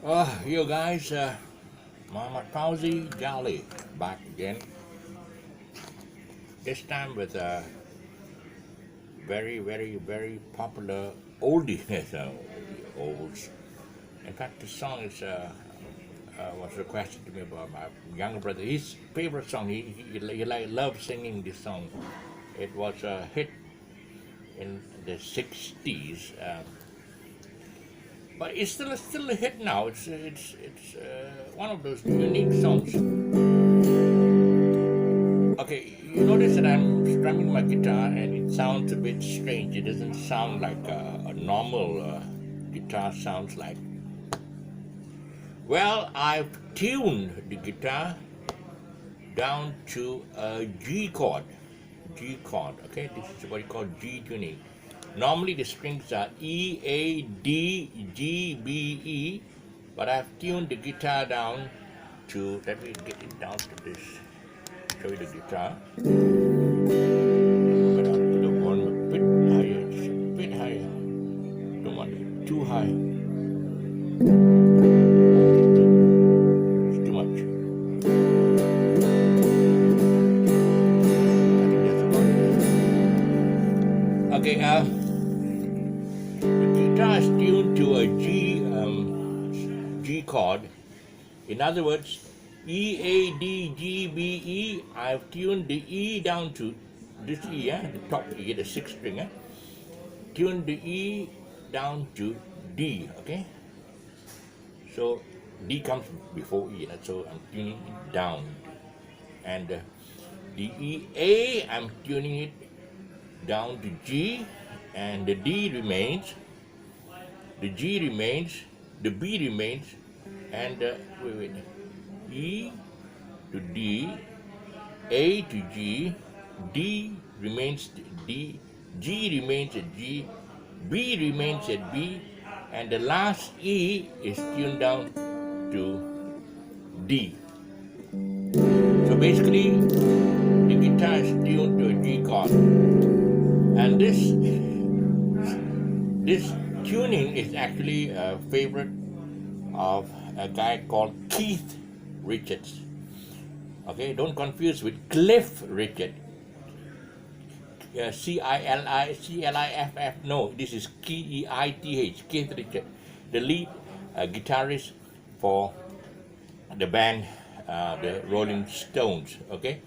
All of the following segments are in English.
You guys, Mama Fauzi Jolly back again. This time with a very popular oldie. Olds. In fact, the song was requested to me by my younger brother. His favorite song. He loved singing this song. It was a hit in the '60s. But it's still a hit now. It's one of those unique songs. Okay, you notice that I'm strumming my guitar and it sounds a bit strange. It doesn't sound like a normal guitar sounds like. Well, I've tuned the guitar down to a G chord. G chord, okay? This is what you call G tuning. Normally the strings are E, A, D, G, B, E, but I've tuned the guitar down to, let me get it down to this, show you the guitar. But I'll put the volume a bit higher, just a bit higher. Don't want it too high. It's too much. I think that's about it. Okay, the guitar is tuned to a G chord. In other words, E, A, D, G, B, E. I've tuned the E down to this E, the top E, the sixth string. Tuned the E down to D, okay? So D comes before E, so I'm tuning it down. And the E, A, I'm tuning it down to G, and the D remains, the G remains, the B remains, and wait. E to D, A to G, D remains D, G remains at G, B remains at B, and the last E is tuned down to D. So basically, the guitar is tuned to a G chord, and this tuning is actually a favorite of a guy called Keith Richards. Okay, don't confuse with Cliff Richard. Cliff. No, this is Keith, Keith Richard, the lead guitarist for the band, the Rolling Stones. Okay,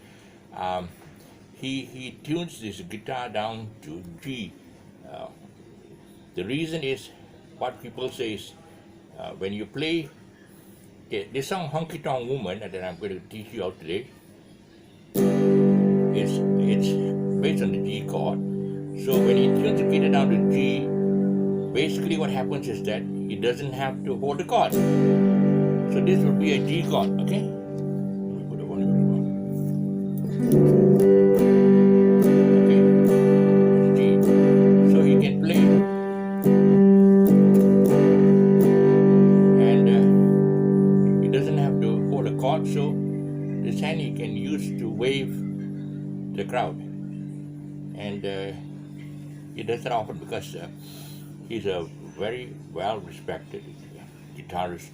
he tunes this guitar down to G. The reason is what people say is when you play. Okay, this song Honky Tonk Woman that I'm going to teach you out today it's based on the G chord. So when he tunes the guitar down to G, basically what happens is that he doesn't have to hold the chord. So this would be a G chord, okay? Let me put the volume on. Okay, it's G. So he can play. Doesn't have to hold a chord, so this hand he can use to wave the crowd, and he does that often because he's a very well respected guitarist,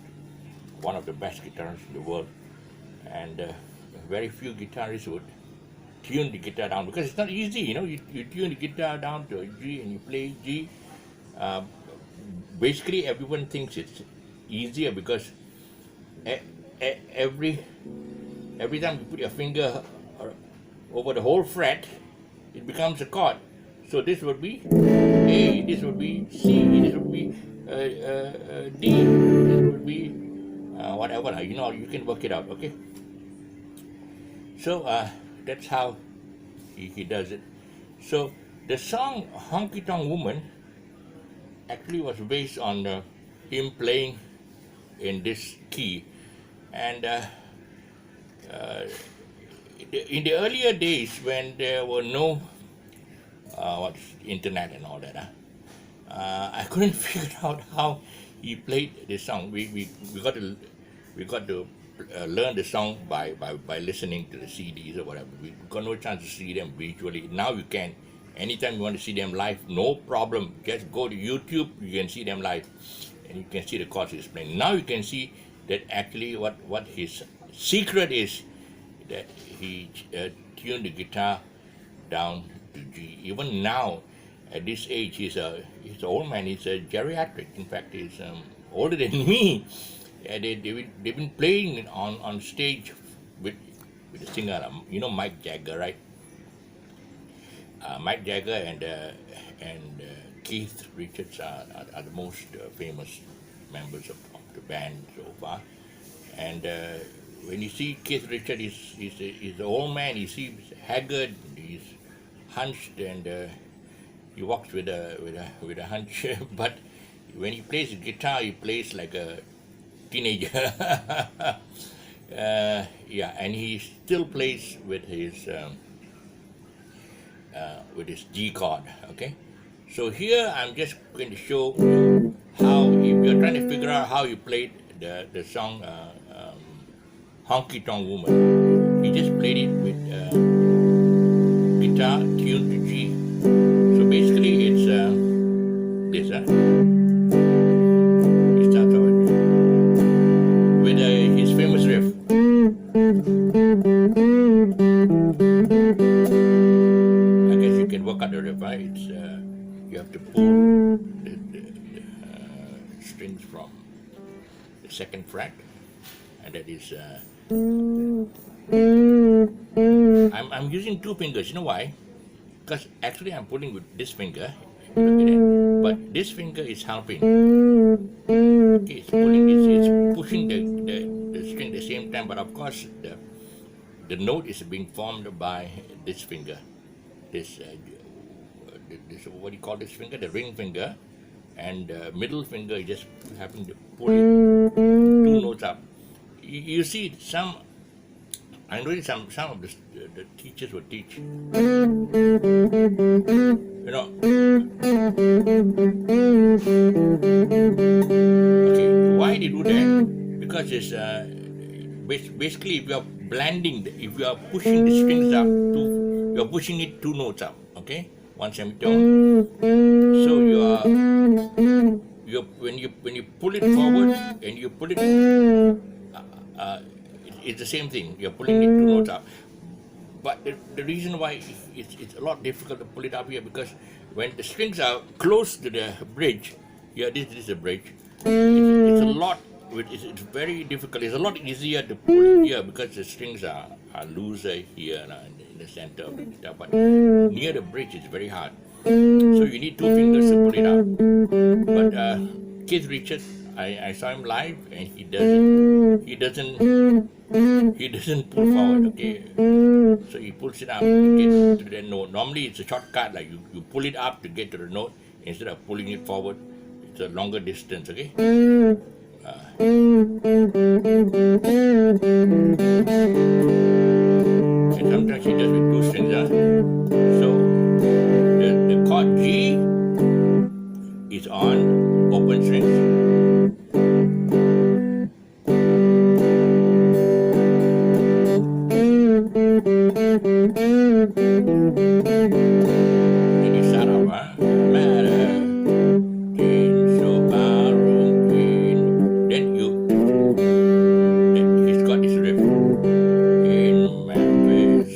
one of the best guitarists in the world, and very few guitarists would tune the guitar down because it's not easy, you tune the guitar down to a G and you play G. Basically everyone thinks it's easier because every time you put your finger over the whole fret, it becomes a chord. So this would be A, this would be C, this would be D, this would be whatever. You can work it out, okay? So that's how he does it. So the song Honky Tonk Woman actually was based on him playing in this key. And in the earlier days when there were no internet and all that, I couldn't figure out how he played the song. We got to learn the song by listening to the CDs or whatever. We got no chance to see them visually. Now you can. Anytime you want to see them live, no problem. Just go to YouTube, you can see them live. and you can see the chords he's playing. Now you can see that actually what his secret is, that he tuned the guitar down to G. Even now, at this age, he's an old man. He's a geriatric. In fact, he's older than me. They've been playing on stage with a singer. You know Mike Jagger, right? Mike Jagger and Keith Richards are the most famous members of the band so far. And when you see Keith Richards, he's an old man. He seems haggard. He's hunched, and he walks with a hunch. But when he plays the guitar, he plays like a teenager. Yeah, and he still plays with his G chord. Okay, so here I'm just going to show you how, if you're trying to figure out how you played the song Honky Tonk Woman, he just played it with guitar tuned to G. So basically it's this. He starts out with his famous riff. I guess you can work out the riff, right? It's you have to pull the strings from the second fret, and that is I'm using two fingers. You know why? Because actually I'm pulling with this finger, look at it, but this finger is helping. Okay, it's pulling this, it's pushing the string at the same time, but of course the note is being formed by this finger. This what do you call this finger? The ring finger, and middle finger is just having to pull it two notes up. You see some. I know some of the teachers will teach. You know. Okay, why they do that? Because it's basically if you are blending, if you are pushing the strings up, you are pushing it two notes up. Okay, one semitone. So when you pull it forward and you pull it. It's the same thing. You're pulling it two notes up. But the reason why it's a lot difficult to pull it up here, because when the strings are close to the bridge, yeah, this is a bridge. It's a lot. It's very difficult. It's a lot easier to pull it here because the strings are looser here in the center of the guitar. But near the bridge, it's very hard. So you need two fingers to pull it up. But Keith Richards, I saw him live, and he doesn't pull forward, okay? So he pulls it up to get to the note. Normally it's a shortcut, like you pull it up to get to the note instead of pulling it forward. It's a longer distance, okay? And sometimes he does with two strings, So the chord G is on open strings. Then you start off, matter, Jane, so barroom, Queen. Then he's got this riff. In Memphis.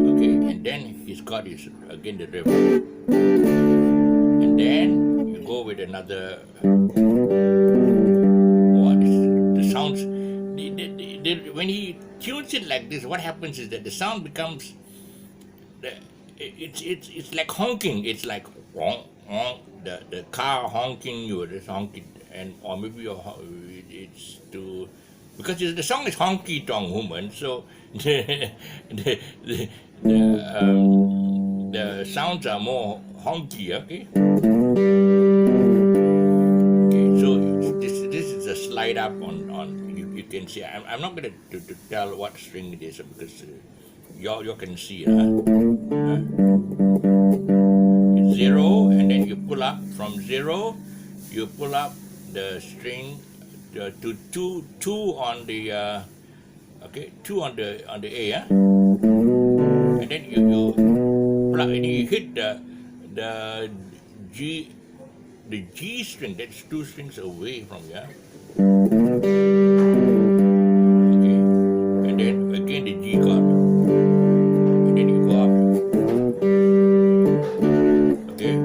Okay, and then he's got his, again, the riff. And then you go with another. The sounds. When he tunes it like this, what happens is that the sound becomes. It's like honking. It's like honk, honk, the car honking, you just honking, and or maybe it's to, because the song is Honky Tonk Woman, so the sounds are more honky, okay? Okay, so this is a slide up on you can see. I'm not going to tell what string it is because you can see it. It's 0, and then you pull up from 0. You pull up the string to two on the Okay, 2 on the A, yeah? And then you hit the G the G string. That's 2 strings away from you. Okay, and then again the G chord, and then you go up. Okay,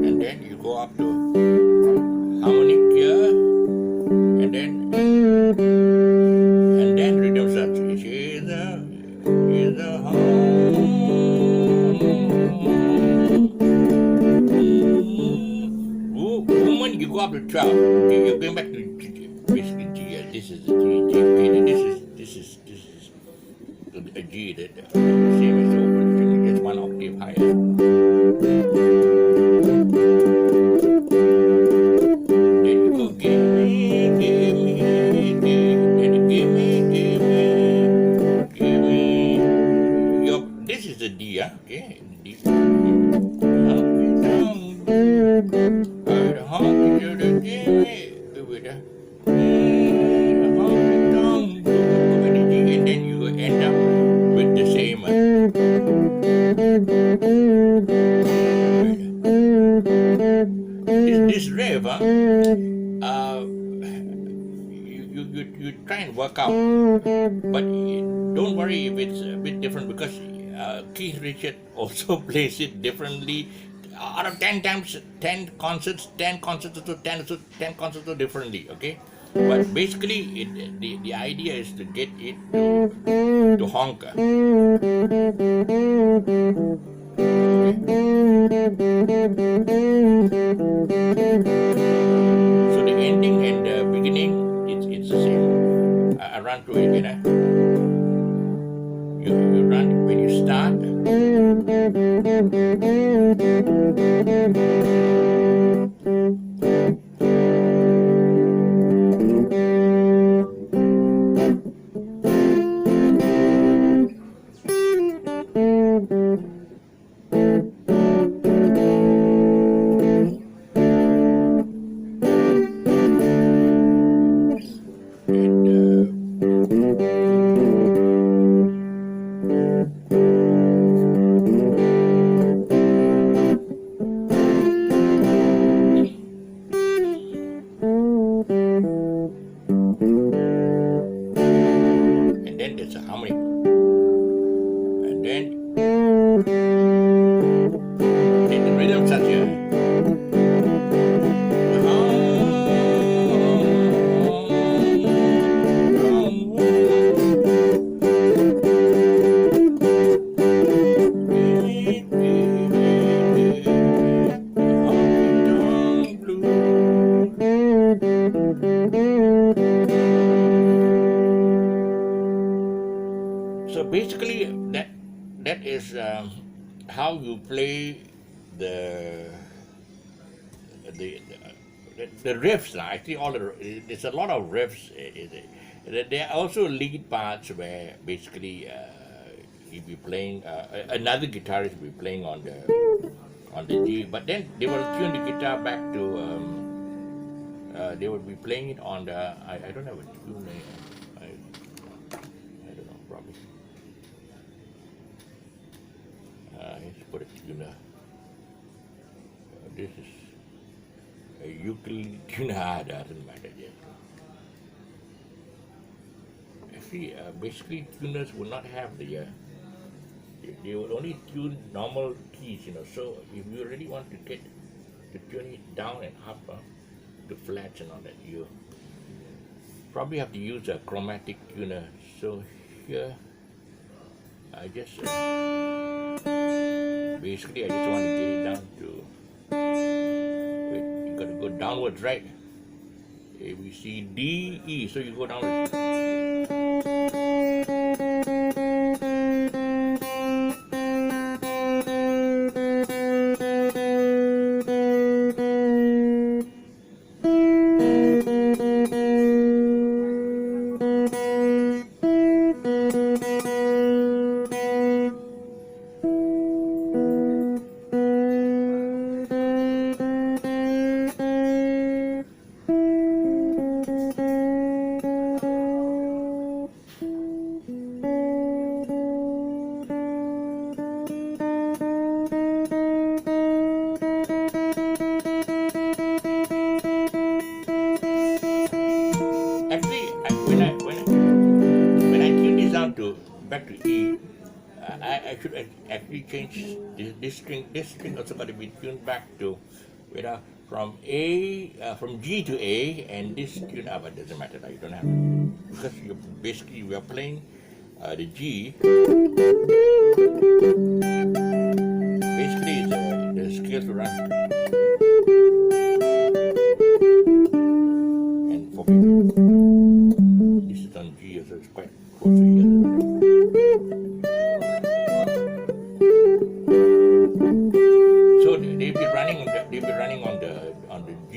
and then you go up to harmonic here, and then rhythm starts. She's a woman. You go up to 12. Okay, you're going back to basically G. This is the G. Okay, this is a G that same as the open string, just 1 octave higher. Then you go give me, then you give me. This is the D, yeah? Okay, D. Honky tonk, give me with a honky tonk, and then you end up with the same. This riff, you try and work out, but don't worry if it's a bit different because Keith Richard also plays it differently. Out of 10 times, 10 concerts, 10 concerts to 10 concerts differently. Okay, but basically, the idea is to get it to honker. So the ending and the beginning, it's the same. I run through it again. You run when you start. And then there's a harmony. And then the rhythm starts here. So basically, that is how you play the the riffs. Now, I think there's a lot of riffs. There are also lead parts where basically you'll be playing. Another guitarist will be playing on the G, but then they will tune the guitar back to. They will be playing it on the. I don't have a tune. I don't know, probably. Let's put a tuner. This is a ukulele tuner. Doesn't matter yet. See, basically tuners will not have the. They will only tune normal keys, So if you really want to get to tune it down and up to flats and all that, you probably have to use a chromatic tuner. So here, I just basically I just want to get it down to. Wait, you got to go downwards, right? A B C D E. So you go downwards. I should actually change this string. This string also got to be tuned back to, from from G to A, and this tune up. But doesn't matter. You don't have to, because we are playing the G. Basically, the scale to run, and for me, this is on G, so it's quite close to here. So they've been running on the G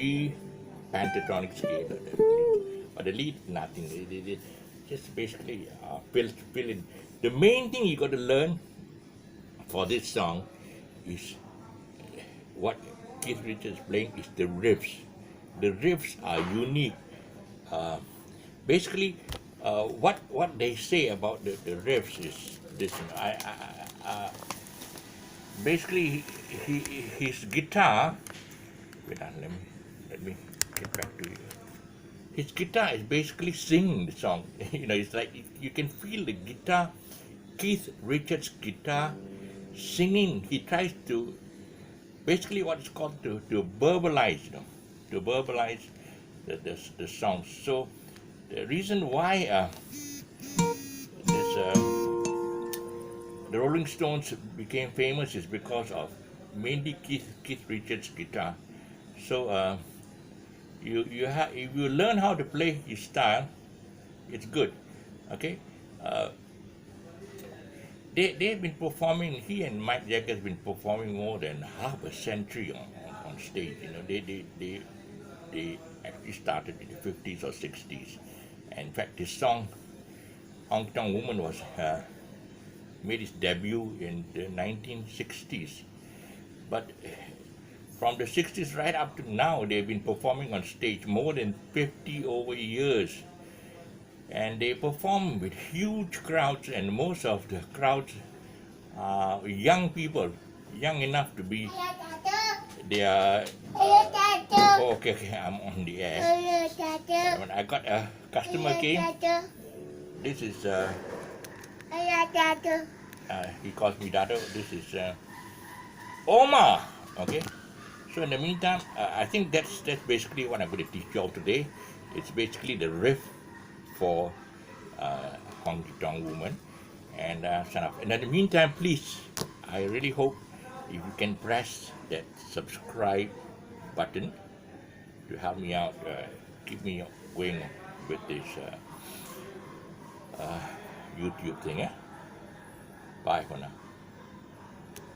pentatonic scale, or the lead, nothing. They just basically fill in. The main thing you got to learn for this song is what Keith Richards playing is the riffs. The riffs are unique. Basically, what they say about the riffs is this. Basically, his guitar. Wait on, let me get back to you. His guitar is basically singing the song. It's like you can feel the guitar, Keith Richards' guitar, singing. He tries to basically what is called to verbalize, to verbalize the song. So the reason why the Rolling Stones became famous is because of mainly Keith Richards' guitar. So if you learn how to play his style, it's good. Okay. They've been performing. He and Mike Jagger has been performing more than half a century on stage. They actually started in the 50s or 60s. And in fact, this song, Honky Tonk Woman, was made its debut in the 1960s. But from the 60s right up to now, they've been performing on stage more than 50 over years. And they perform with huge crowds, and most of the crowds are young people, young enough to be. They are. Oh, okay, I'm on the air. When I got a customer came. This is. He calls me Dado. This is Oma. Okay. So in the meantime, I think that's basically what I'm going to teach you all today. It's basically the riff for Honky Tonk Woman, and sign up. And in the meantime, please, I really hope if you can press that subscribe button to help me out, keep me going with this YouTube thing. Bye for now.